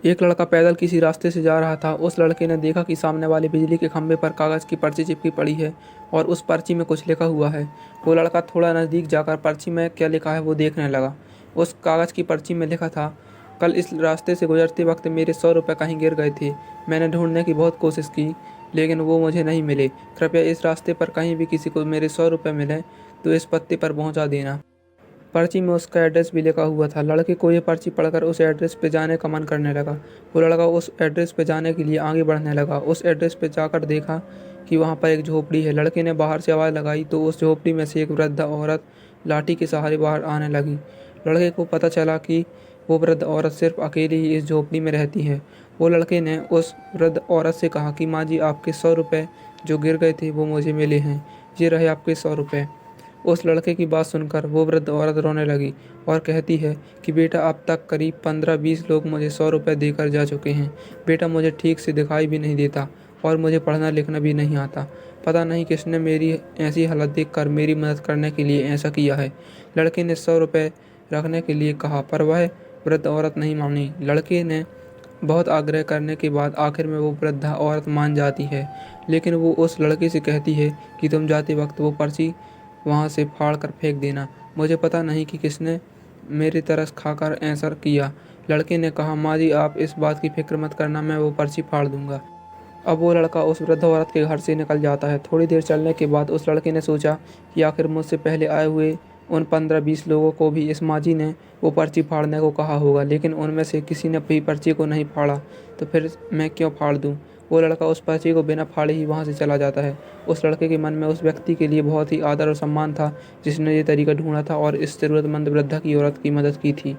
एक लड़का पैदल किसी रास्ते से जा रहा था। उस लड़के ने देखा कि सामने वाले बिजली के खंभे पर कागज़ की पर्ची चिपकी पड़ी है और उस पर्ची में कुछ लिखा हुआ है। वो लड़का थोड़ा नज़दीक जाकर पर्ची में क्या लिखा है वो देखने लगा। उस कागज़ की पर्ची में लिखा था, कल इस रास्ते से गुजरते वक्त मेरे 100 रुपये कहीं गिर गए थे। मैंने ढूंढने की बहुत कोशिश की लेकिन वो मुझे नहीं मिले। कृपया इस रास्ते पर कहीं भी किसी को मेरे 100 रुपये मिलें तो इस पते पर पहुंचा देना। पर्ची में उसका एड्रेस भी लिखा हुआ था। लड़के को ये पर्ची पढ़कर उस एड्रेस पे जाने का मन करने लगा। वो लड़का उस एड्रेस पे जाने के लिए आगे बढ़ने लगा। उस एड्रेस पे जाकर देखा कि वहाँ पर एक झोपड़ी है। लड़के ने बाहर से आवाज़ लगाई तो उस झोपड़ी में से एक वृद्ध औरत लाठी के सहारे बाहर आने लगी। लड़के को पता चला कि वो वृद्ध औरत सिर्फ अकेली ही इस झोपड़ी में रहती है। वो लड़के ने उस वृद्ध औरत से कहा कि माँ जी, आपके 100 रुपये जो गिर गए थे वो मुझे मिले हैं। ये रहे आपके 100 रुपये। उस लड़के की बात सुनकर वो वृद्ध औरत रोने लगी और कहती है कि बेटा, अब तक करीब 15-20 लोग मुझे 100 रुपये देकर जा चुके हैं। बेटा, मुझे ठीक से दिखाई भी नहीं देता और मुझे पढ़ना लिखना भी नहीं आता। पता नहीं किसने मेरी ऐसी हालत देखकर मेरी मदद करने के लिए ऐसा किया है। लड़के ने 100 रुपये रखने के लिए कहा पर वह वृद्ध औरत नहीं मानी। लड़के ने बहुत आग्रह करने के बाद आखिर में वो वृद्धा औरत मान जाती है, लेकिन वो उस लड़के से कहती है कि तुम जाते वक्त वो पर्ची वहाँ से फाड़ कर फेंक देना। मुझे पता नहीं कि किसने मेरी तरस खाकर ऐसा किया। लड़के ने कहा, माँ जी, आप इस बात की फिक्र मत करना, मैं वो पर्ची फाड़ दूंगा। अब वो लड़का उस वृद्ध औरत के घर से निकल जाता है। थोड़ी देर चलने के बाद उस लड़के ने सोचा कि आखिर मुझसे पहले आए हुए उन 15-20 लोगों को भी इस माँ जी ने वो पर्ची फाड़ने को कहा होगा, लेकिन उनमें से किसी ने भी पर्ची को नहीं फाड़ा, तो फिर मैं क्यों फाड़ दूँ। वो लड़का उस पर्ची को बिना फाड़े ही वहाँ से चला जाता है। उस लड़के के मन में उस व्यक्ति के लिए बहुत ही आदर और सम्मान था जिसने ये तरीका ढूंढा था और इस ज़रूरतमंद वृद्धा की औरत की मदद की थी।